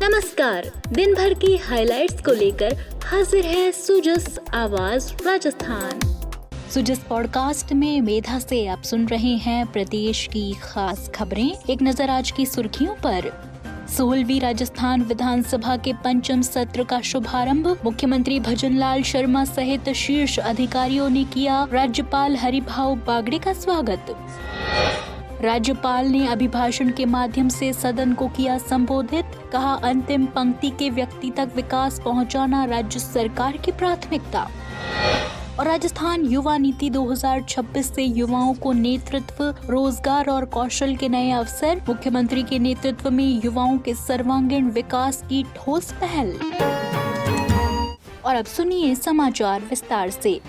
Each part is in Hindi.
नमस्कार, दिन भर की हाइलाइट्स को लेकर हाजिर है सुजस आवाज राजस्थान। सुजस पॉडकास्ट में मेधा से आप सुन रहे हैं प्रदेश की खास खबरें। एक नजर आज की सुर्खियों पर। 16वीं राजस्थान विधानसभा के पंचम सत्र का शुभारंभ। मुख्यमंत्री भजनलाल शर्मा सहित शीर्ष अधिकारियों ने किया राज्यपाल हरिभाऊ बागड़े का स्वागत। राज्यपाल ने अभिभाषण के माध्यम से सदन को किया संबोधित। कहा, अंतिम पंक्ति के व्यक्ति तक विकास पहुंचाना राज्य सरकार की प्राथमिकता। और राजस्थान युवा नीति 2026 से युवाओं को नेतृत्व, रोजगार और कौशल के नए अवसर। मुख्यमंत्री के नेतृत्व में युवाओं के सर्वांगीण विकास की ठोस पहल। और अब सुनिए समाचार विस्तार से।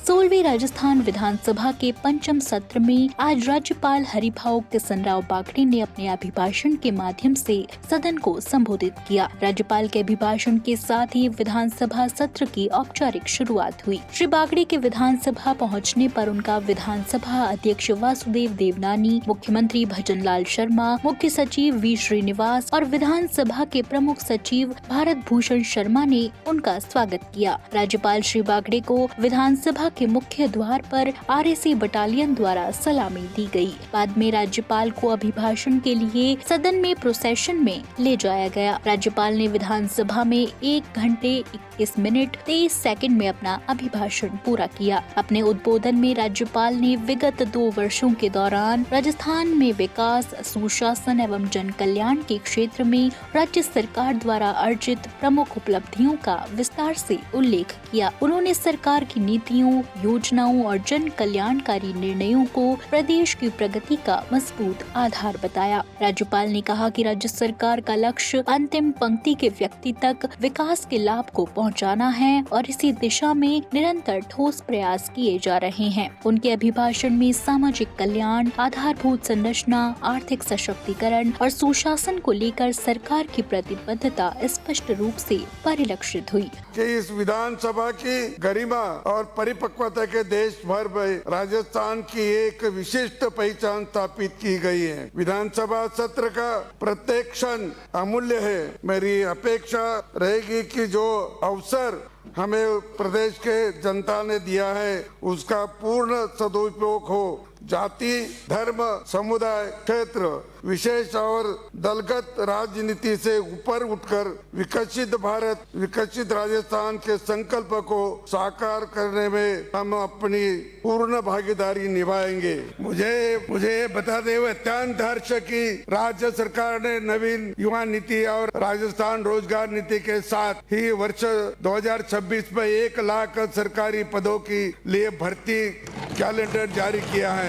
16वीं राजस्थान विधानसभा के पंचम सत्र में आज राज्यपाल हरिभाऊ किसनराव बागड़े ने अपने अभिभाषण के माध्यम से सदन को संबोधित किया। राज्यपाल के अभिभाषण के साथ ही विधानसभा सत्र की औपचारिक शुरुआत हुई। श्री बागड़े के विधानसभा पहुंचने पर उनका विधानसभा अध्यक्ष वासुदेव देवनानी, मुख्यमंत्री भजनलाल शर्मा, मुख्य सचिव वी श्रीनिवास और विधानसभा के प्रमुख सचिव भारत भूषण शर्मा ने उनका स्वागत किया। राज्यपाल श्री बागड़े को विधानसभा के मुख्य द्वार पर आरएसी बटालियन द्वारा सलामी दी गई। बाद में राज्यपाल को अभिभाषण के लिए सदन में प्रोसेशन में ले जाया गया। राज्यपाल ने विधानसभा में 1 घंटे 21 मिनट 23 सेकंड में अपना अभिभाषण पूरा किया। अपने उद्बोधन में राज्यपाल ने विगत 2 वर्षों के दौरान राजस्थान में विकास, सुशासन एवं जन कल्याण के क्षेत्र में राज्य सरकार द्वारा अर्जित प्रमुख उपलब्धियों का विस्तार से उल्लेख किया। उन्होंने सरकार की नीतियों, योजनाओं और जन कल्याणकारी निर्णयों को प्रदेश की प्रगति का मजबूत आधार बताया। राज्यपाल ने कहा कि राज्य सरकार का लक्ष्य अंतिम पंक्ति के व्यक्ति तक विकास के लाभ को पहुंचाना है और इसी दिशा में निरंतर ठोस प्रयास किए जा रहे हैं। उनके अभिभाषण में सामाजिक कल्याण, आधारभूत संरचना, आर्थिक सशक्तिकरण और सुशासन को लेकर सरकार की प्रतिबद्धता स्पष्ट रूप से परिलक्षित हुई। इस विधानसभा की गरिमा और परिपक्वता के देश भर में राजस्थान की एक विशिष्ट पहचान स्थापित की गई है। विधानसभा सत्र का प्रत्येक क्षण अमूल्य है। मेरी अपेक्षा रहेगी कि जो अवसर हमें प्रदेश के जनता ने दिया है उसका पूर्ण सदुपयोग हो। जाति, धर्म, समुदाय, क्षेत्र विशेष और दलगत राजनीति से ऊपर उठकर विकसित भारत, विकसित राजस्थान के संकल्प को साकार करने में हम अपनी पूर्ण भागीदारी निभाएंगे। मुझे बताते हुए अत्यंत हर्ष की राज्य सरकार ने नवीन युवा नीति और राजस्थान रोजगार नीति के साथ ही वर्ष 2026 में 1 लाख सरकारी पदों के लिए भर्ती कैलेंडर जारी किया है।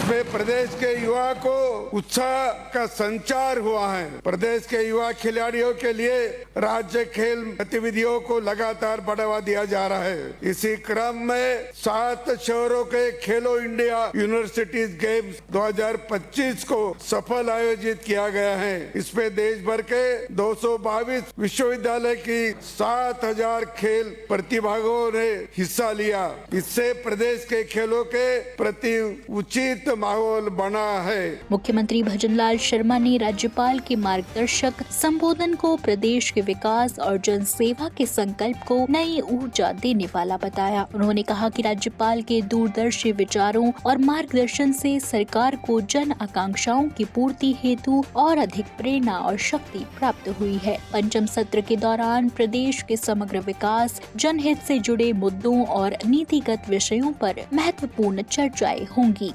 इसमें प्रदेश के युवा को उत्साह का संचार हुआ है। प्रदेश के युवा खिलाड़ियों के लिए राज्य खेल गतिविधियों को लगातार बढ़ावा दिया जा रहा है। इसी क्रम में 7 शहरों के खेलो इंडिया यूनिवर्सिटीज गेम्स 2025 को सफल आयोजित किया गया है। इसमें देश भर के 222 विश्वविद्यालय की 7000 खेल प्रतिभागियों ने हिस्सा लिया। इससे प्रदेश के खेलों के प्रति उचित माहौल बना है। मुख्यमंत्री भजनलाल शर्मा ने राज्यपाल के मार्गदर्शक संबोधन को प्रदेश के विकास और जन सेवा के संकल्प को नई ऊर्जा देने वाला बताया। उन्होंने कहा कि राज्यपाल के दूरदर्शी विचारों और मार्गदर्शन से सरकार को जन आकांक्षाओं की पूर्ति हेतु और अधिक प्रेरणा और शक्ति प्राप्त हुई है। पंचम सत्र के दौरान प्रदेश के समग्र विकास, जनहित से जुड़े मुद्दों और नीतिगत विषयों पर महत्वपूर्ण चर्चाएं होंगी।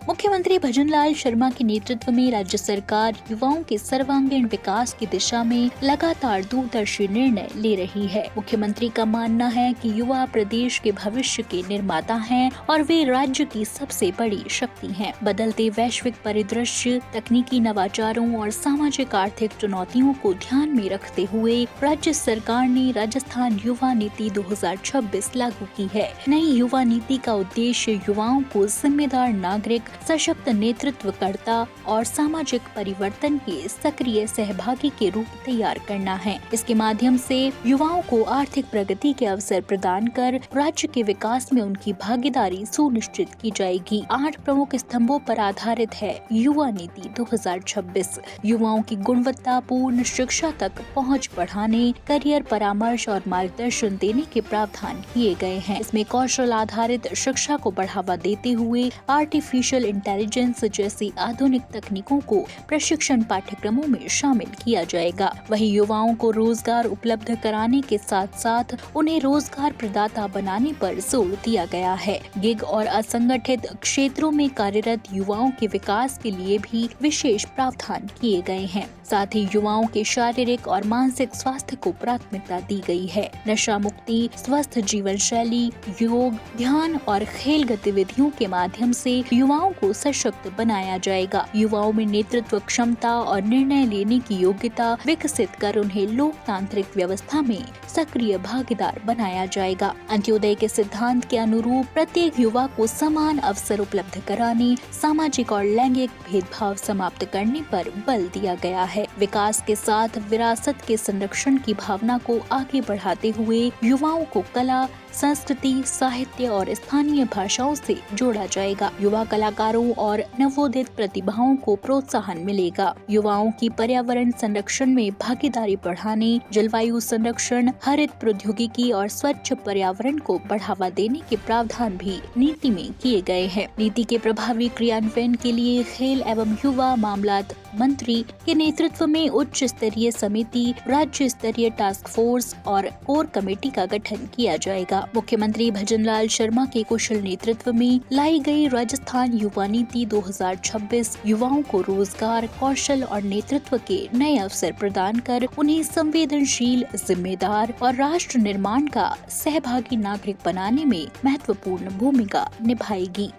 मुख्यमंत्री भजनलाल शर्मा के नेतृत्व में राज्य सरकार युवाओं के सर्वांगीण विकास की दिशा में लगातार दूरदर्शी निर्णय ले रही है। मुख्यमंत्री का मानना है कि युवा प्रदेश के भविष्य के निर्माता हैं और वे राज्य की सबसे बड़ी शक्ति हैं। बदलते वैश्विक परिदृश्य, तकनीकी नवाचारों और सामाजिक आर्थिक चुनौतियों को ध्यान में रखते हुए राज्य सरकार ने राजस्थान युवा नीति 2026 लागू की है। नई युवा नीति का उद्देश्य युवाओं को जिम्मेदार नागरिक, सशक्त नेतृत्वकर्ता और सामाजिक परिवर्तन के सक्रिय सहभागी के रूप तैयार करना है। इसके माध्यम से युवाओं को आर्थिक प्रगति के अवसर प्रदान कर राज्य के विकास में उनकी भागीदारी सुनिश्चित की जाएगी। 8 प्रमुख स्तंभों पर आधारित है युवा नीति 2026। युवाओं की गुणवत्तापूर्ण शिक्षा तक पहुंच बढ़ाने, करियर परामर्श और मार्गदर्शन देने के प्रावधान किए गए हैं। इसमें कौशल आधारित शिक्षा को बढ़ावा देते हुए आर्टिफिशियल इंटेलिजेंस जैसी आधुनिक तकनीकों को प्रशिक्षण पाठ्यक्रमों में शामिल किया जाएगा। वहीं युवाओं को रोजगार उपलब्ध कराने के साथ साथ उन्हें रोजगार प्रदाता बनाने पर जोर दिया गया है। गिग और असंगठित क्षेत्रों में कार्यरत युवाओं के विकास के लिए भी विशेष प्रावधान किए गए हैं। साथ ही युवाओं के शारीरिक और मानसिक स्वास्थ्य को प्राथमिकता दी गई है। नशा मुक्ति, स्वस्थ जीवन शैली, योग, ध्यान और खेल गतिविधियों के माध्यम से युवाओं को सशक्त बनाया जाएगा। युवाओं में नेतृत्व क्षमता और निर्णय लेने की योग्यता विकसित कर उन्हें लोकतांत्रिक व्यवस्था में सक्रिय भागीदार बनाया जाएगा। अंत्योदय के सिद्धांत के अनुरूप प्रत्येक युवा को समान अवसर उपलब्ध कराने, सामाजिक और लैंगिक भेदभाव समाप्त करने पर बल दिया गया है। विकास के साथ विरासत के संरक्षण की भावना को आगे बढ़ाते हुए युवाओं को कला, संस्कृति, साहित्य और स्थानीय भाषाओं से जोड़ा जाएगा। युवा कलाकारों और नवोदित प्रतिभाओं को प्रोत्साहन मिलेगा। युवाओं की पर्यावरण संरक्षण में भागीदारी बढ़ाने, जलवायु संरक्षण, हरित प्रौद्योगिकी और स्वच्छ पर्यावरण को बढ़ावा देने के प्रावधान भी नीति में किए गए हैं। नीति के प्रभावी क्रियान्वयन के लिए खेल एवं युवा मामलात मंत्री के नेतृत्व में उच्च स्तरीय समिति, राज्य स्तरीय टास्क फोर्स और कोर कमेटी का गठन किया जाएगा। मुख्यमंत्री भजनलाल शर्मा के कुशल नेतृत्व में लाई गई राजस्थान युवा नीति 2026 युवाओं को रोजगार, कौशल और नेतृत्व के नए अवसर प्रदान कर उन्हें संवेदनशील, जिम्मेदार और राष्ट्र निर्माण का सहभागी नागरिक बनाने में महत्वपूर्ण भूमिका निभाएगी।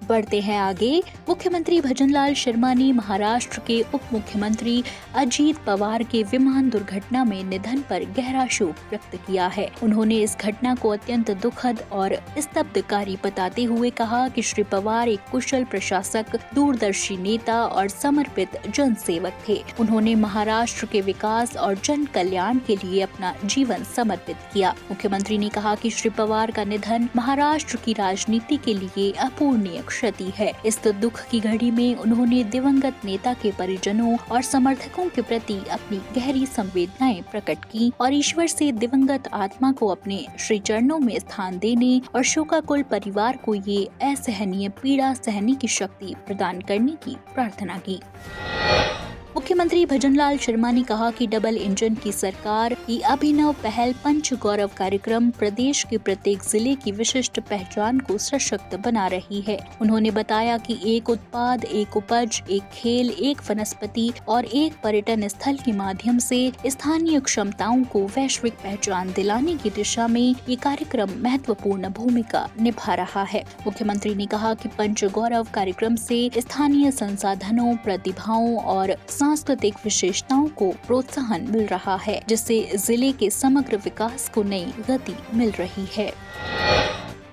बढ़ते हैं आगे। मुख्यमंत्री भजनलाल शर्मा ने महाराष्ट्र के उप मुख्यमंत्री अजीत पवार के विमान दुर्घटना में निधन पर गहरा शोक व्यक्त किया है। उन्होंने इस घटना को अत्यंत दुखद और स्तब्धकारी बताते हुए कहा कि श्री पवार एक कुशल प्रशासक, दूरदर्शी नेता और समर्पित जनसेवक थे। उन्होंने महाराष्ट्र के विकास और जन कल्याण के लिए अपना जीवन समर्पित किया। मुख्यमंत्री ने कहा कि श्री पवार का निधन महाराष्ट्र की राजनीति के लिए अपूर्णीय क्षति है। इस दुख की घड़ी में उन्होंने दिवंगत नेता के परिजनों और समर्थकों के प्रति अपनी गहरी संवेदनाएं प्रकट की और ईश्वर से दिवंगत आत्मा को अपने श्री चरणों में स्थान देने और शोकाकुल परिवार को ये असहनीय पीड़ा सहने की शक्ति प्रदान करने की प्रार्थना की। मुख्यमंत्री भजनलाल शर्मा ने कहा कि डबल इंजन की सरकार की अभिनव पहल पंच गौरव कार्यक्रम प्रदेश के प्रत्येक जिले की विशिष्ट पहचान को सशक्त बना रही है। उन्होंने बताया कि एक उत्पाद, एक उपज, एक खेल, एक वनस्पति और एक पर्यटन स्थल के माध्यम से स्थानीय क्षमताओं को वैश्विक पहचान दिलाने की दिशा में ये कार्यक्रम महत्वपूर्ण भूमिका निभा रहा है। मुख्यमंत्री ने कहा कि पंच गौरव कार्यक्रम से स्थानीय संसाधनों, प्रतिभाओं और सांस्कृतिक विशेषताओं को प्रोत्साहन मिल रहा है, जिससे जिले के समग्र विकास को नई गति मिल रही है।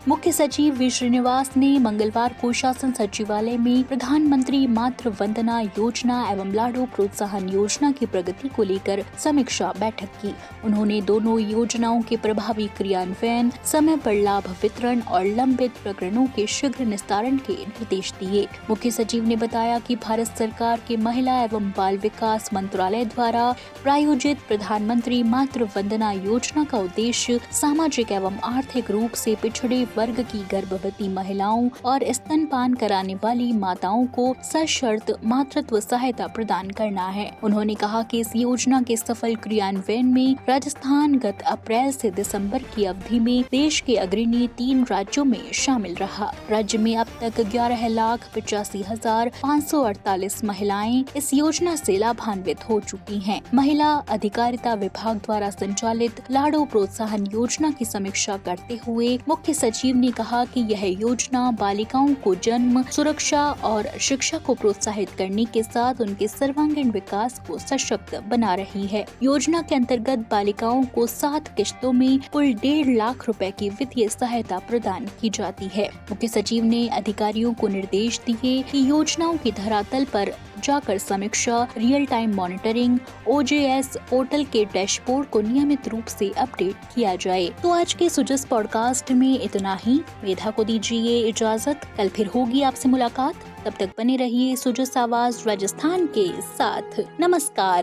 मुख्य सचिव वी श्रीनिवास ने मंगलवार को शासन सचिवालय में प्रधानमंत्री मातृ वंदना योजना एवं लाडो प्रोत्साहन योजना की प्रगति को लेकर समीक्षा बैठक की। उन्होंने दोनों योजनाओं के प्रभावी क्रियान्वयन, समय पर लाभ वितरण और लंबित प्रकरणों के शीघ्र निस्तारण के निर्देश दिए। मुख्य सचिव ने बताया कि भारत सरकार के महिला एवं बाल विकास मंत्रालय द्वारा प्रायोजित प्रधानमंत्री मातृ वंदना योजना का उद्देश्य सामाजिक एवं आर्थिक रूप से पिछड़े वर्ग की गर्भवती महिलाओं और स्तनपान कराने वाली माताओं को सशर्त मातृत्व सहायता प्रदान करना है। उन्होंने कहा कि इस योजना के सफल क्रियान्वयन में राजस्थान गत अप्रैल से दिसंबर की अवधि में देश के अग्रणी 3 राज्यों में शामिल रहा। राज्य में अब तक 11,85,548 महिलाएं इस योजना से लाभान्वित हो चुकी हैं। महिला अधिकारिता विभाग द्वारा संचालित लाडो प्रोत्साहन योजना की समीक्षा करते हुए मुख्य सचिव सचिव ने कहा कि यह योजना बालिकाओं को जन्म, सुरक्षा और शिक्षा को प्रोत्साहित करने के साथ उनके सर्वांगीण विकास को सशक्त बना रही है। योजना के अंतर्गत बालिकाओं को 7 किश्तों में कुल 1.5 लाख रुपए की वित्तीय सहायता प्रदान की जाती है। मुख्य सचिव ने अधिकारियों को निर्देश दिए कि योजनाओं की धरातल पर जाकर समीक्षा, real time monitoring, OJS portal के डैशबोर्ड को नियमित रूप से अपडेट किया जाए। तो आज के सुजस पॉडकास्ट में इतना ही। मेधा को दीजिए इजाजत, कल फिर होगी आपसे मुलाकात। तब तक बने रहिए सुजस आवाज राजस्थान के साथ। नमस्कार।